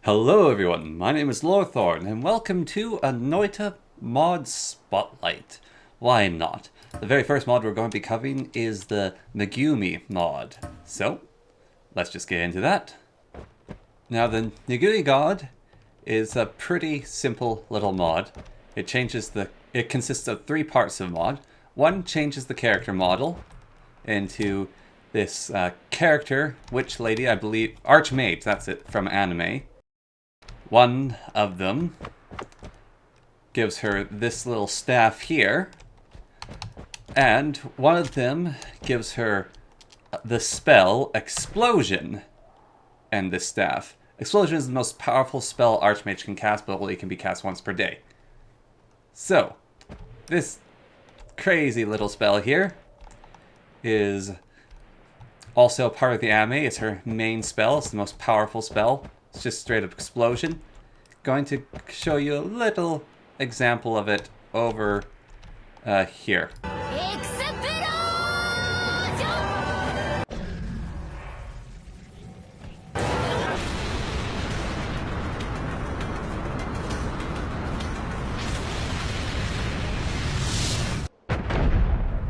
Hello everyone, my name is Lorthorn, and welcome to a Noita mod spotlight. Why not? The very first mod we're going to be covering is the Megumin mod. So, let's just get into that. Now the Noita God is a pretty simple little mod. It consists of 3 parts of mod. One changes the character model into this character, witch lady, I believe, archmage, that's it, from anime. One of them gives her this little staff here, and one of them gives her the spell Explosion and this staff. Explosion is the most powerful spell Archmage can cast, but only can be cast once per day. So, this crazy little spell here is also part of the anime. It's her main spell. It's the most powerful spell. It's just straight up explosion. Going to show you a little example of it over here.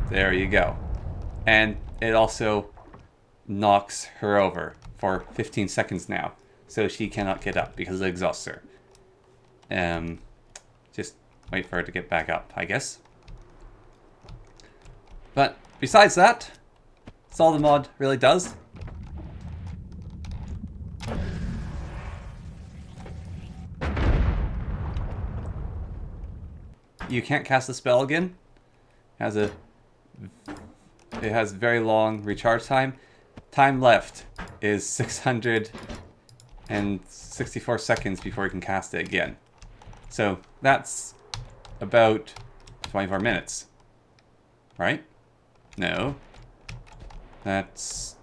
There you go. And it also knocks her over for 15 seconds now. So she cannot get up because it exhausts her. Just wait for her to get back up, I guess. But besides that, that's all the mod really does. You can't cast the spell again. It has very long recharge time. Time left is 664 seconds before you can cast it again. So that's about 24 minutes. Right? No. That's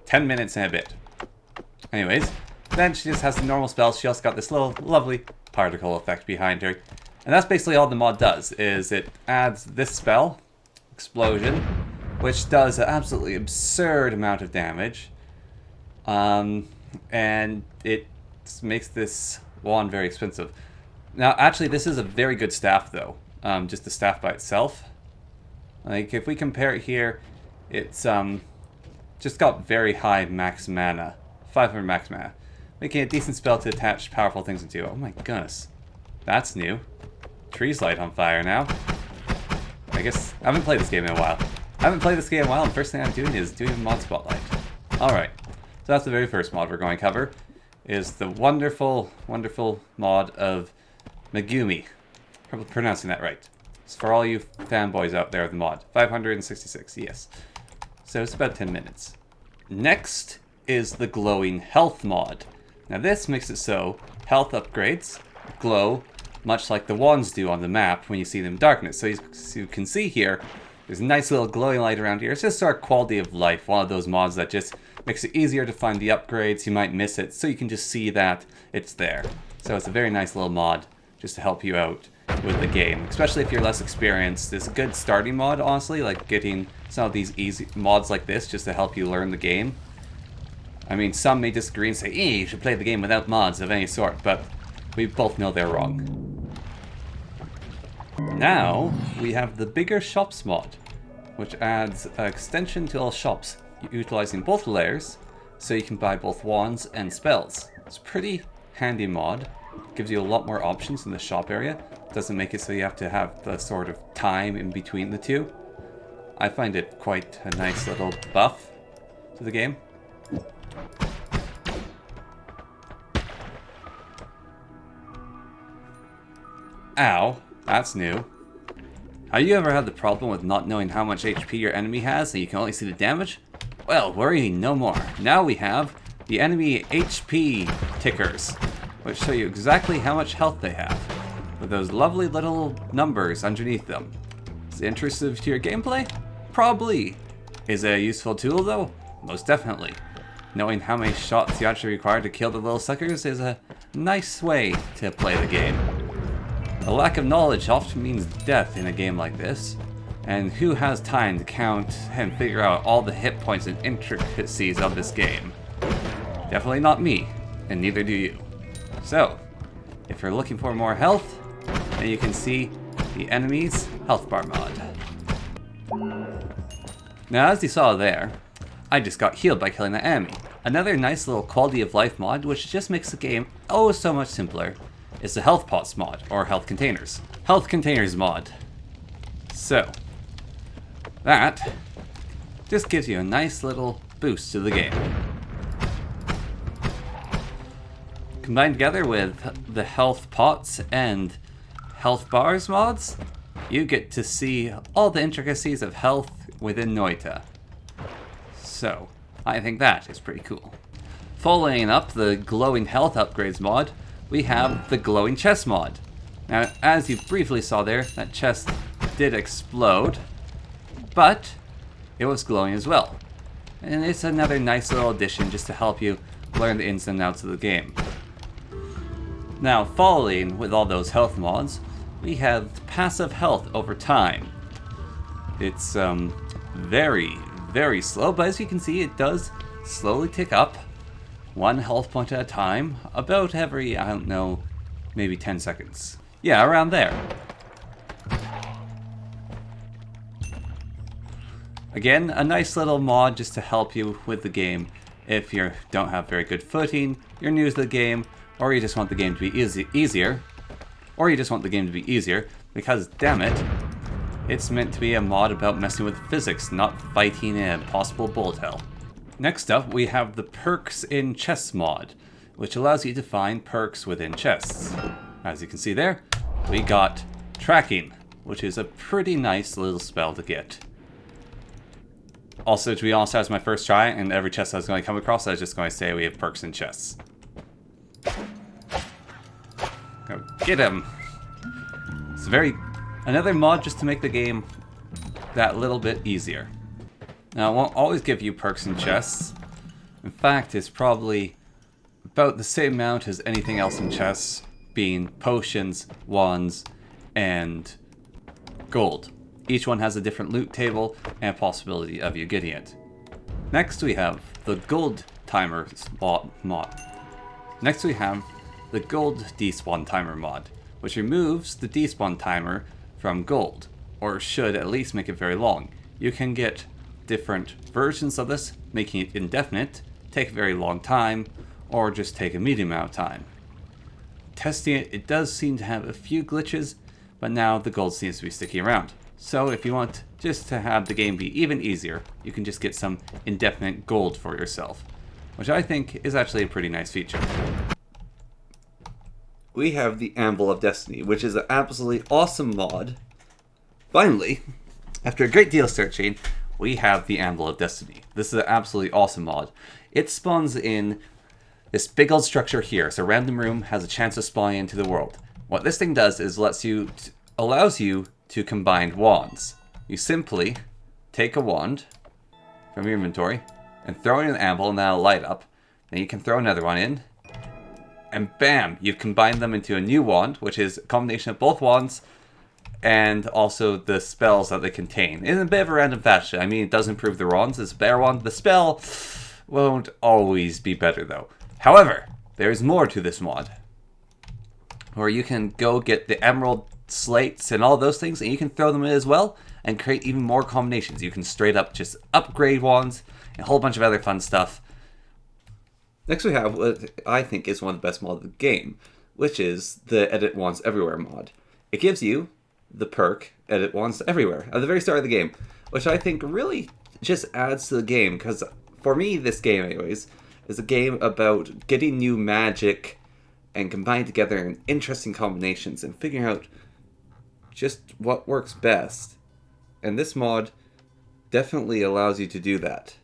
10 minutes and a bit. Anyways, then she just has the normal spells. She also got this little lovely particle effect behind her. And that's basically all the mod does, is it adds this spell, Explosion, which does an absolutely absurd amount of damage. And it makes this wand very expensive. Now, actually, this is a very good staff, though. Just the staff by itself. Like, if we compare it here, it's just got very high max mana. 500 max mana. Making a decent spell to attach powerful things into. Oh my goodness. That's new. Trees light on fire now. I guess I haven't played this game in a while. And the first thing I'm doing is doing a mod spotlight. Alright. So that's the very first mod we're going to cover, is the wonderful, wonderful mod of Megumin. Probably pronouncing that right. It's for all you fanboys out there of the mod. 566, yes. So it's about 10 minutes. Next is the glowing health mod. Now this makes it so health upgrades glow much like the wands do on the map when you see them in darkness. So you can see here, there's a nice little glowing light around here. It's just our quality of life, one of those mods that just makes it easier to find the upgrades. You might miss it, so you can just see that it's there. So it's a very nice little mod just to help you out with the game, especially if you're less experienced. It's a good starting mod, honestly, like getting some of these easy mods like this just to help you learn the game. I mean, some may disagree and say, you should play the game without mods of any sort, but we both know they're wrong. Now, we have the bigger shops mod, which adds an extension to all shops, utilizing both layers, so you can buy both wands and spells. It's a pretty handy mod. Gives you a lot more options in the shop area. Doesn't make it so you have to have the sort of time in between the two. I find it quite a nice little buff to the game. Ow, that's new. Have you ever had the problem with not knowing how much HP your enemy has and you can only see the damage? Well, worry no more. Now we have the enemy HP tickers, which show you exactly how much health they have, with those lovely little numbers underneath them. Is it intrusive to your gameplay? Probably. Is it a useful tool though? Most definitely. Knowing how many shots you actually require to kill the little suckers is a nice way to play the game. A lack of knowledge often means death in a game like this, and who has time to count and figure out all the hit points and intricacies of this game? Definitely not me, and neither do you. So, if you're looking for more health, then you can see the enemy's HealthBar mod. Now, as you saw there, I just got healed by killing that enemy. Another nice little quality of life mod, which just makes the game oh so much simpler, is the health pots mod, or health containers. Health containers mod. So, that just gives you a nice little boost to the game. Combined together with the health pots and health bars mods, you get to see all the intricacies of health within Noita. So, I think that is pretty cool. Following up the glowing health upgrades mod, we have the glowing chest mod. Now, as you briefly saw there, that chest did explode, but it was glowing as well. And it's another nice little addition just to help you learn the ins and outs of the game. Now, following with all those health mods, we have passive health over time. It's very, very slow, but as you can see, it does slowly tick up, one health point at a time, about every, I don't know, maybe 10 seconds. Yeah, around there. Again, a nice little mod just to help you with the game if you don't have very good footing, you're new to the game, or you just want the game to be easier, because damn it, it's meant to be a mod about messing with physics, not fighting an impossible bullet hell. Next up, we have the perks in chests mod, which allows you to find perks within chests. As you can see there, we got tracking, which is a pretty nice little spell to get. Also, to be honest, that was my first try, and every chest I was going to come across, I was just going to say we have perks in chests. Go get him! It's another mod just to make the game that little bit easier. Now, it won't always give you perks in chests. In fact, it's probably about the same amount as anything else in chests, being potions, wands, and gold. Each one has a different loot table and a possibility of you getting it. Next we have the gold timer mod. Next we have the gold despawn timer mod, which removes the despawn timer from gold, or should at least make it very long. You can get different versions of this, making it indefinite, take a very long time, or just take a medium amount of time. Testing it, it does seem to have a few glitches, but now the gold seems to be sticking around. So if you want just to have the game be even easier, you can just get some indefinite gold for yourself, which I think is actually a pretty nice feature. We have the Anvil of Destiny, which is an absolutely awesome mod. Finally, after a great deal of searching, we have the Anvil of Destiny. This is an absolutely awesome mod. It spawns in this big old structure here, so a random room has a chance of spawning into the world. What this thing does is allows you to combine wands. You simply take a wand from your inventory and throw it in an anvil and that'll light up. Then you can throw another one in, and bam, you've combined them into a new wand, which is a combination of both wands and also the spells that they contain. In a bit of a random fashion. I mean, it does improve the wands. It's a better wand. The spell won't always be better though. However, there's more to this mod, where you can go get the emerald slates and all those things, and you can throw them in as well and create even more combinations. You can straight up just upgrade wands and a whole bunch of other fun stuff. Next we have what I think is one of the best mods of the game, which is the Edit Wands Everywhere mod. It gives you the perk Edit Wands Everywhere at the very start of the game, which I think really just adds to the game, because for me, this game anyways, is a game about getting new magic and combining together in interesting combinations and figuring out just what works best. And this mod definitely allows you to do that.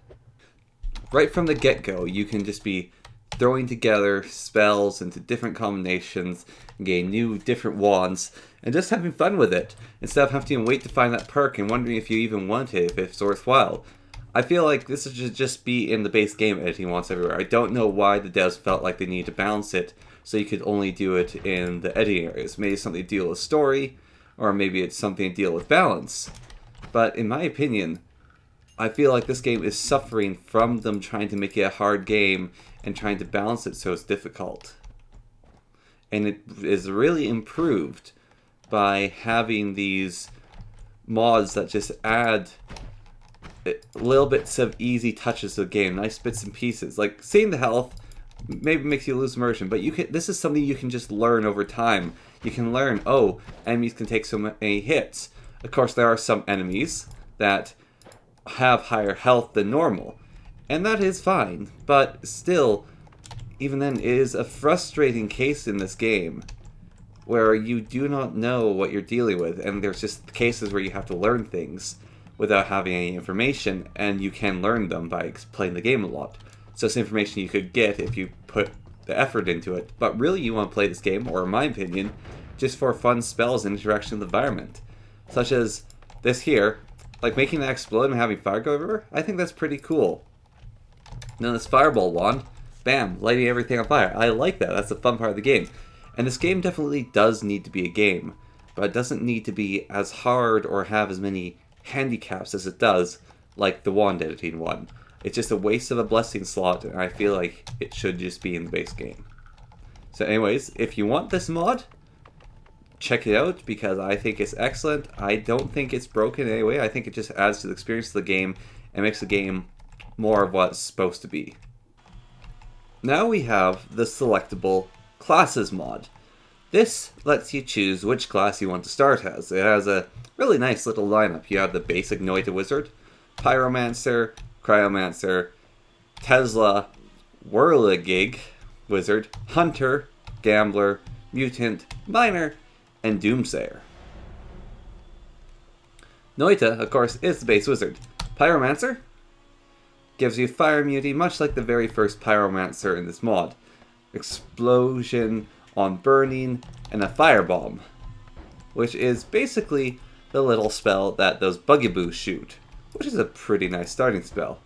Right from the get-go, you can just be throwing together spells into different combinations, and getting new different wands, and just having fun with it, instead of having to wait to find that perk and wondering if you even want it, if it's worthwhile. I feel like this should just be in the base game editing wands everywhere. I don't know why the devs felt like they needed to balance it, so you could only do it in the editing areas. Maybe something to deal with story, or maybe it's something to deal with balance. But in my opinion, I feel like this game is suffering from them trying to make it a hard game and trying to balance it so it's difficult. And it is really improved by having these mods that just add little bits of easy touches to the game, nice bits and pieces. Like seeing the health maybe makes you lose immersion, but this is something you can just learn over time. You can learn, oh, enemies can take so many hits. Of course, there are some enemies that have higher health than normal, and that is fine, but still, even then, it is a frustrating case in this game where you do not know what you're dealing with, and there's just cases where you have to learn things without having any information, and you can learn them by playing the game a lot. So it's information you could get if you put the effort into it, but really you want to play this game, or in my opinion, just for fun spells and interaction with the environment. Such as this here, like making that explode and having fire go everywhere. I think that's pretty cool. And then this fireball wand, bam, lighting everything on fire. I like that. That's a fun part of the game. And this game definitely does need to be a game, but it doesn't need to be as hard or have as many handicaps as it does, like the wand editing one. It's just a waste of a blessing slot, and I feel like it should just be in the base game. So anyways, if you want this mod, check it out, because I think it's excellent. I don't think it's broken anyway. I think it just adds to the experience of the game and makes the game more of what it's supposed to be. Now we have the Selectable Classes mod. This lets you choose which class you want to start as. It has a really nice little lineup. You have the basic Noita Wizard, Pyromancer, Cryomancer, Tesla, Whirligig Wizard, Hunter, Gambler, Mutant, Miner, and Doomsayer. Noita, of course, is the base wizard. Pyromancer gives you fire immunity, much like the very first Pyromancer in this mod. Explosion on burning, and a firebomb, which is basically the little spell that those bugaboos shoot, which is a pretty nice starting spell.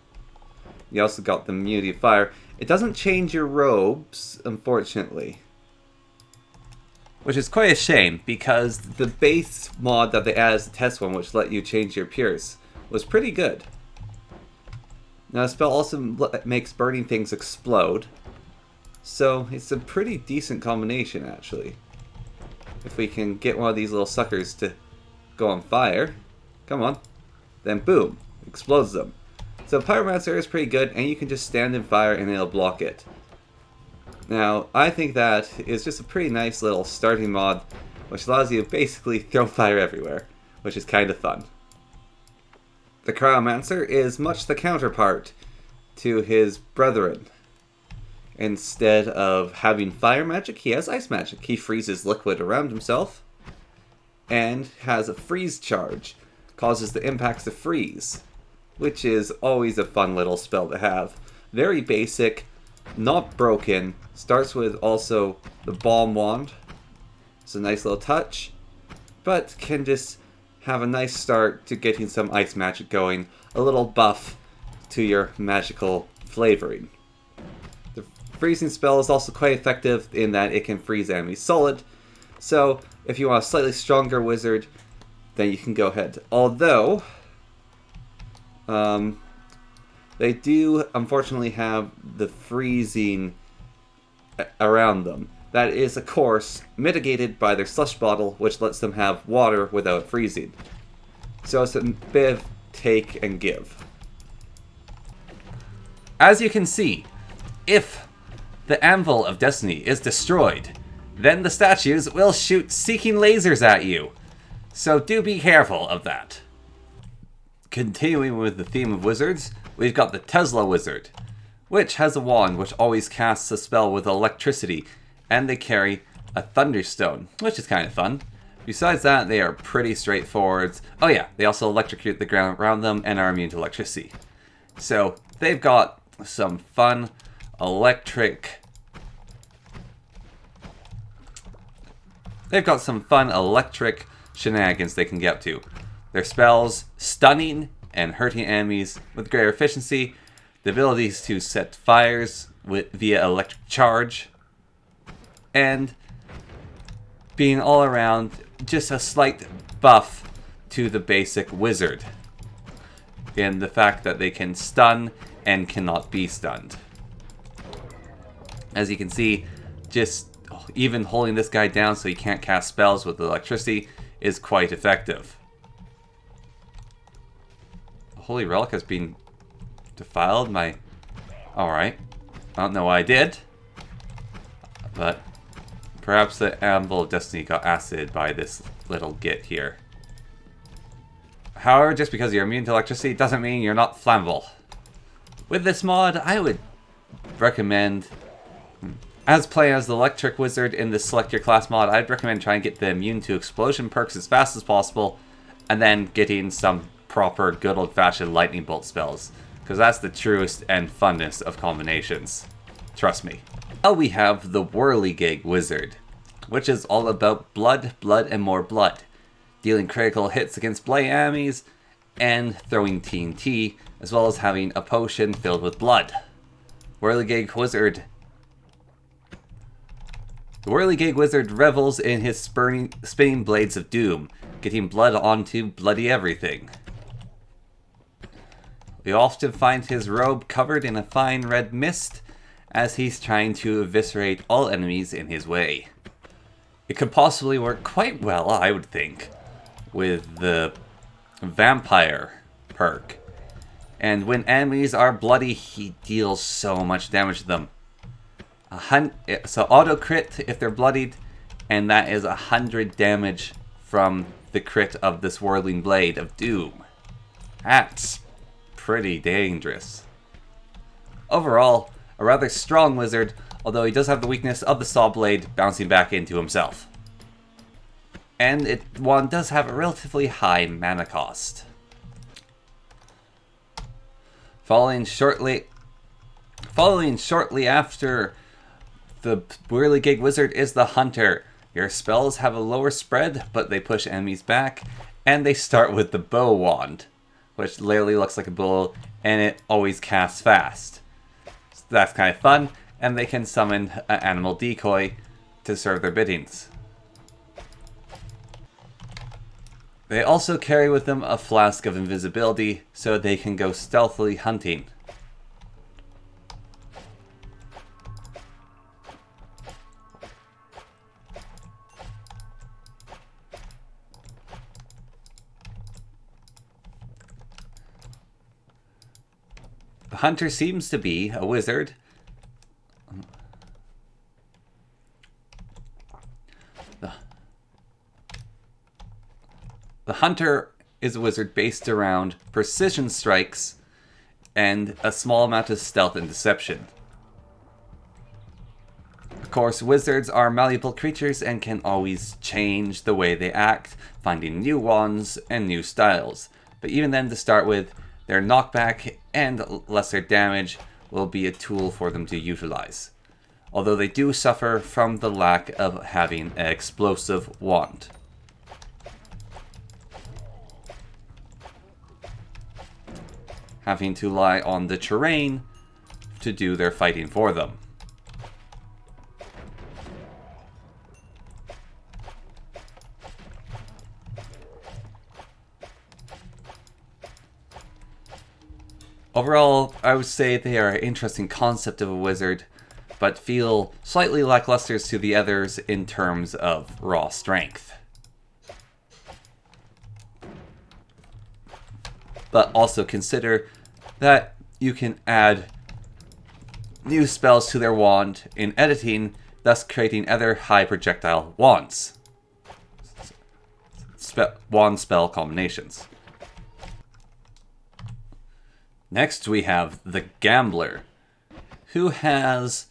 You also got the immunity of fire. It doesn't change your robes, unfortunately, which is quite a shame, because the base mod that they added as the test one, which let you change your pierce, was pretty good. Now the spell also makes burning things explode, so it's a pretty decent combination actually. If we can get one of these little suckers to go on fire, come on, then boom, explodes them. So Pyromancer is pretty good, and you can just stand in fire and it'll block it. Now, I think that is just a pretty nice little starting mod, which allows you to basically throw fire everywhere, which is kind of fun. The Cryomancer is much the counterpart to his brethren. Instead of having fire magic, he has ice magic. He freezes liquid around himself, and has a freeze charge, causes the impacts to freeze, which is always a fun little spell to have. Very basic, not broken, starts with also the bomb wand. It's a nice little touch, but can just have a nice start to getting some ice magic going, a little buff to your magical flavoring. The freezing spell is also quite effective in that it can freeze enemies solid, so if you want a slightly stronger wizard, then you can go ahead. Although, they do unfortunately have the freezing around them. That is, of course, mitigated by their slush bottle, which lets them have water without freezing. So it's a bit of take and give. As you can see, if the Anvil of Destiny is destroyed, then the statues will shoot seeking lasers at you. So do be careful of that. Continuing with the theme of wizards, we've got the Tesla Wizard, which has a wand which always casts a spell with electricity, and they carry a Thunderstone, which is kind of fun. Besides that, they are pretty straightforward. Oh yeah, they also electrocute the ground around them and are immune to electricity. So they've got some fun electric shenanigans they can get up to. Their spells, stunning and hurting enemies with greater efficiency, the abilities to set fires via electric charge, and being all around just a slight buff to the basic wizard in the fact that they can stun and cannot be stunned. As you can see, just even holding this guy down so he can't cast spells with electricity is quite effective. Holy Relic has been defiled. Alright. I don't know why I did. But perhaps the Anvil of Destiny got acid by this little git here. However, just because you're immune to electricity doesn't mean you're not flammable. With this mod, I would recommend, as playing as the Electric Wizard in the Select Your Class mod, I'd recommend trying to get the immune to explosion perks as fast as possible, and then getting some proper good old-fashioned lightning bolt spells, because that's the truest and funnest of combinations. Trust me. Now we have the Whirligig Wizard, which is all about blood, blood, and more blood, dealing critical hits against bloody enemies, and throwing TNT, as well as having a potion filled with blood. Whirligig Wizard. The Whirligig Wizard revels in his spinning blades of doom, getting blood onto bloody everything. We often find his robe covered in a fine red mist, as he's trying to eviscerate all enemies in his way. It could possibly work quite well, I would think, with the Vampire perk. And when enemies are bloody, he deals so much damage to them. So auto crit if they're bloodied, and that is 100 damage from the crit of this Whirling Blade of Doom. That's pretty dangerous. Overall, a rather strong wizard, although he does have the weakness of the Saw Blade bouncing back into himself. And one does have a relatively high mana cost. Following shortly after the Whirligig Wizard is the Hunter. Your spells have a lower spread, but they push enemies back, and they start with the Bow Wand, which literally looks like a bow, and it always casts fast. So that's kind of fun, and they can summon an animal decoy to serve their biddings. They also carry with them a flask of invisibility, so they can go stealthily hunting. The Hunter seems to be a wizard. The Hunter is a wizard based around precision strikes and a small amount of stealth and deception. Of course, wizards are malleable creatures and can always change the way they act, finding new wands and new styles. But even then, to start with, their knockback and lesser damage will be a tool for them to utilize, although they do suffer from the lack of having an explosive wand. Having to rely on the terrain to do their fighting for them. Overall, I would say they are an interesting concept of a wizard, but feel slightly lackluster to the others in terms of raw strength. But also consider that you can add new spells to their wand in editing, thus creating other high projectile wands. Wand spell combinations. Next we have the Gambler, who has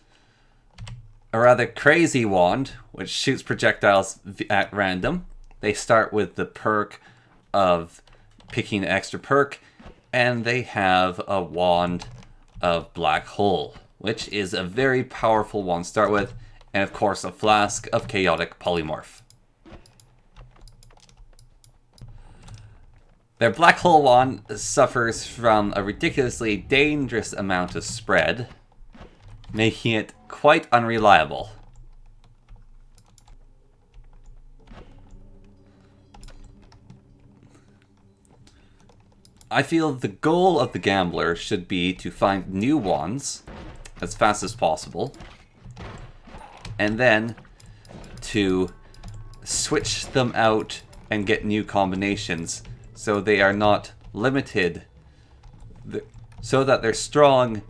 a rather crazy wand which shoots projectiles at random. They start with the perk of picking an extra perk, and they have a wand of Black Hole, which is a very powerful wand to start with, and of course a flask of Chaotic Polymorph. Their Black Hole wand suffers from a ridiculously dangerous amount of spread, making it quite unreliable. I feel the goal of the Gambler should be to find new wands as fast as possible, and then to switch them out and get new combinations so they are not limited, so that their strong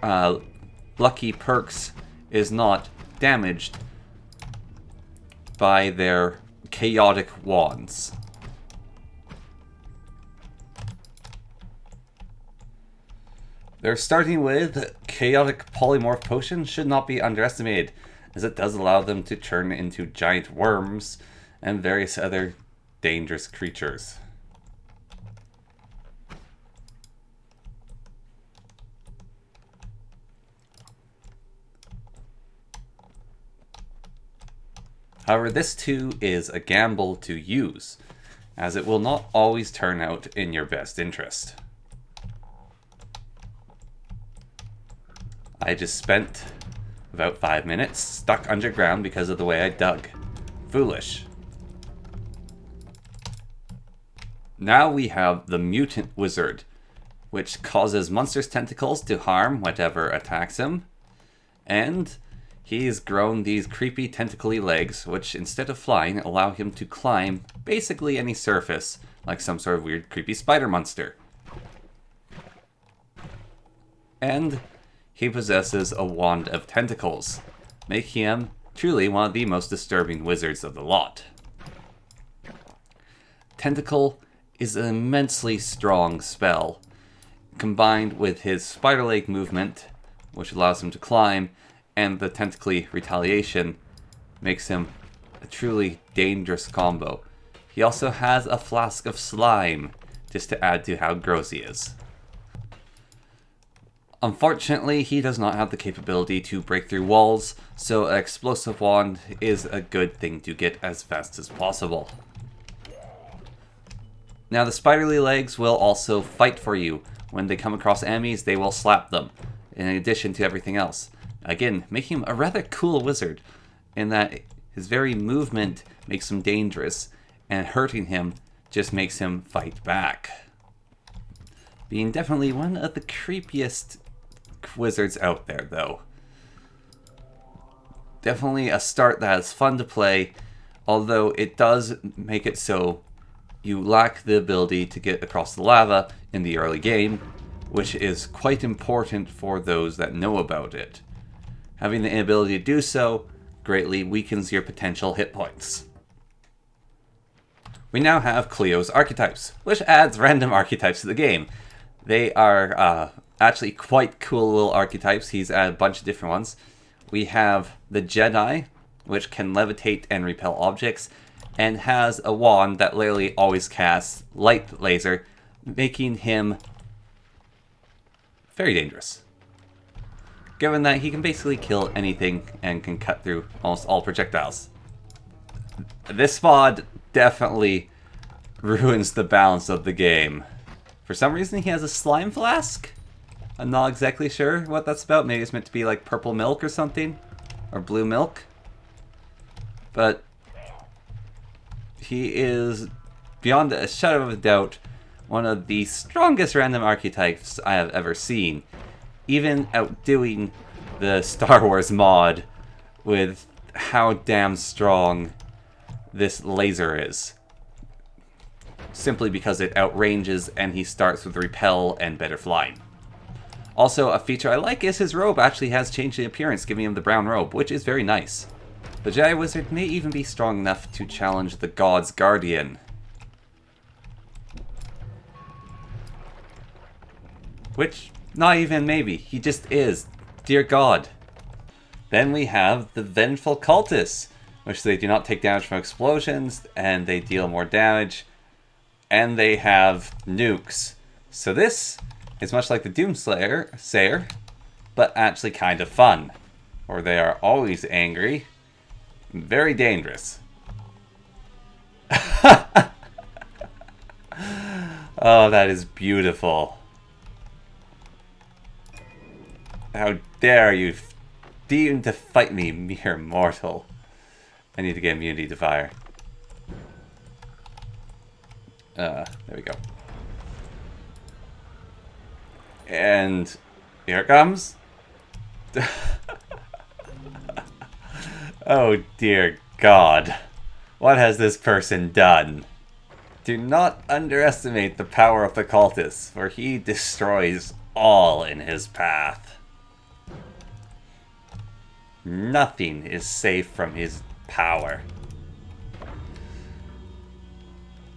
Lukki perks is not damaged by their chaotic wands. They're starting with Chaotic Polymorph Potion should not be underestimated, as it does allow them to turn into giant worms and various other dangerous creatures. However, this too is a gamble to use, as it will not always turn out in your best interest. I just spent about 5 minutes stuck underground because of the way I dug. Foolish. Now we have the Mutant Wizard, which causes monsters' tentacles to harm whatever attacks him, and he's grown these creepy tentacly legs, which instead of flying, allow him to climb basically any surface, like some sort of weird creepy spider monster. And he possesses a wand of tentacles, making him truly one of the most disturbing wizards of the lot. Tentacle is an immensely strong spell, combined with his spider leg movement, which allows him to climb, and the tentacly retaliation makes him a truly dangerous combo. He also has a flask of slime, just to add to how gross he is. Unfortunately, he does not have the capability to break through walls, so an explosive wand is a good thing to get as fast as possible. Now the spiderly legs will also fight for you. When they come across enemies, they will slap them, in addition to everything else. Again, making him a rather cool wizard, in that his very movement makes him dangerous, and hurting him just makes him fight back. Being definitely one of the creepiest wizards out there, though. Definitely a start that is fun to play, although it does make it so you lack the ability to get across the lava in the early game, which is quite important for those that know about it. Having the inability to do so greatly weakens your potential hit points. We now have Cleos Archetypes, which adds random archetypes to the game. They are actually quite cool little archetypes. He's added a bunch of different ones. We have the Jedi, which can levitate and repel objects, and has a wand that literally always casts light laser, making him very dangerous, given that he can basically kill anything and can cut through almost all projectiles. This mod definitely ruins the balance of the game. For some reason he has a slime flask? I'm not exactly sure what that's about. Maybe it's meant to be like purple milk or something, or blue milk. But he is, beyond a shadow of a doubt, one of the strongest random archetypes I have ever seen, even outdoing the Star Wars mod with how damn strong this laser is. Simply because it outranges and he starts with repel and better flying. Also, a feature I like is his robe actually has changed in appearance, giving him the brown robe, which is very nice. The Jedi Wizard may even be strong enough to challenge the God's Guardian. Which, not even maybe, he just is. Dear God. Then we have the Vengeful Cultus, which they do not take damage from explosions, and they deal more damage, and they have nukes. So this is much like the Doomslayer, but actually kind of fun, where they are always angry, and very dangerous. Oh, that is beautiful. How dare you deem to fight me, mere mortal. I need to get immunity to fire. There we go. And here it comes. Oh dear God. What has this person done? Do not underestimate the power of the Cultus, for he destroys all in his path. Nothing is safe from his power.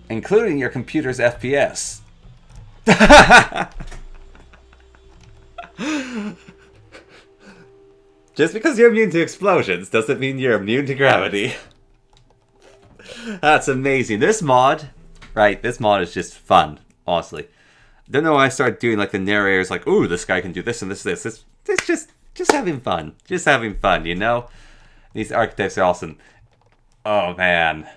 Including your computer's FPS. Just because you're immune to explosions doesn't mean you're immune to gravity. That's amazing. This mod, right, this mod is just fun, honestly. Don't know why I started doing like the narrators like, ooh, this guy can do this and this. It's just having fun. Just having fun, you know? These archetypes are awesome. Oh man.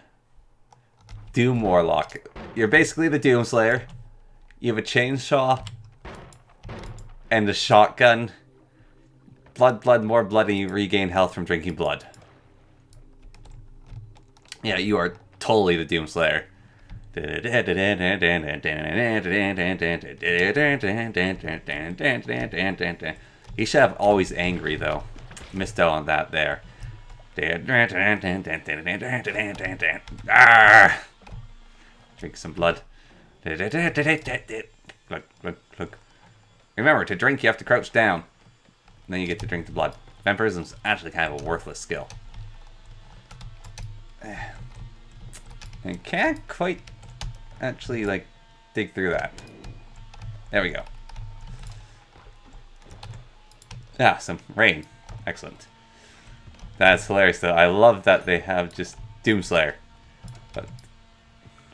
Doom Warlock. You're basically the Doomslayer. You have a chainsaw and a shotgun. Blood, more blood, and you regain health from drinking blood. Yeah, you are totally the Doomslayer. He should have always angry, though. Missed out on that there. Drink some blood. Look. Remember, to drink you have to crouch down. Then you get to drink the blood. Vampirism is actually kind of a worthless skill. I can't quite actually, like, dig through that. There we go. Ah, some rain. Excellent. That's hilarious, though. I love that they have just Doomslayer. But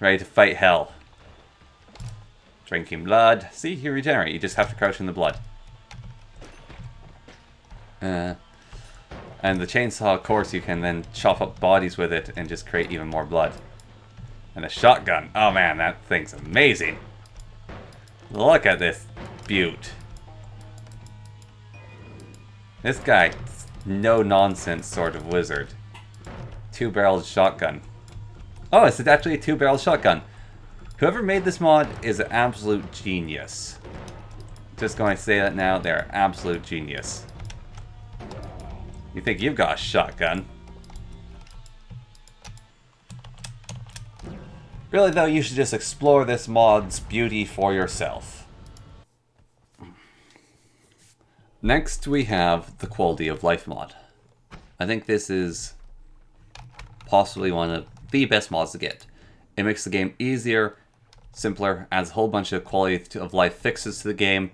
ready to fight hell. Drinking blood. See, you regenerate. You just have to crouch in the blood. And the chainsaw, of course, you can then chop up bodies with it and just create even more blood. And a shotgun. Oh man, that thing's amazing. Look at this beaut. This guy, no-nonsense sort of wizard. Two-barreled shotgun. Oh, it's actually a two-barreled shotgun. Whoever made this mod is an absolute genius. Just going to say that now, they're absolute genius. You think you've got a shotgun? Really though, you should just explore this mod's beauty for yourself. Next we have the Quality of Life mod. I think this is possibly one of the best mods to get. It makes the game easier, simpler, adds a whole bunch of quality of life fixes to the game,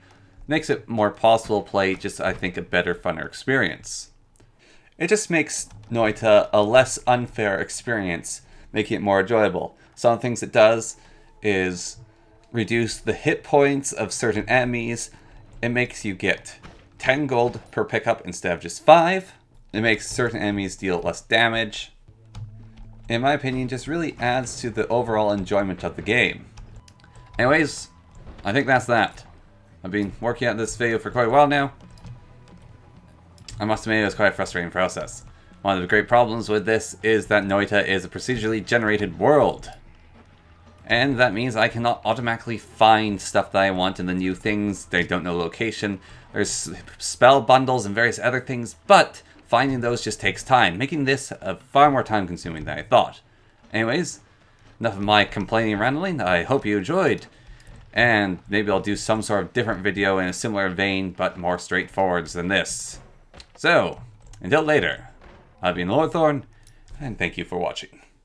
makes it more possible to play, just I think a better, funner experience. It just makes Noita a less unfair experience, making it more enjoyable. Some of the things it does is reduce the hit points of certain enemies. It makes you get 10 gold per pickup instead of just 5. It makes certain enemies deal less damage. In my opinion, just really adds to the overall enjoyment of the game. Anyways, I think that's that. I've been working on this video for quite a while now. I must admit it was quite a frustrating process. One of the great problems with this is that Noita is a procedurally generated world. And that means I cannot automatically find stuff that I want in the new things. They don't know location. There's spell bundles and various other things, but finding those just takes time, making this far more time consuming than I thought. Anyways, enough of my complaining and rambling. I hope you enjoyed. And maybe I'll do some sort of different video in a similar vein, but more straightforward than this. So, until later, I've been Lorthorn, and thank you for watching.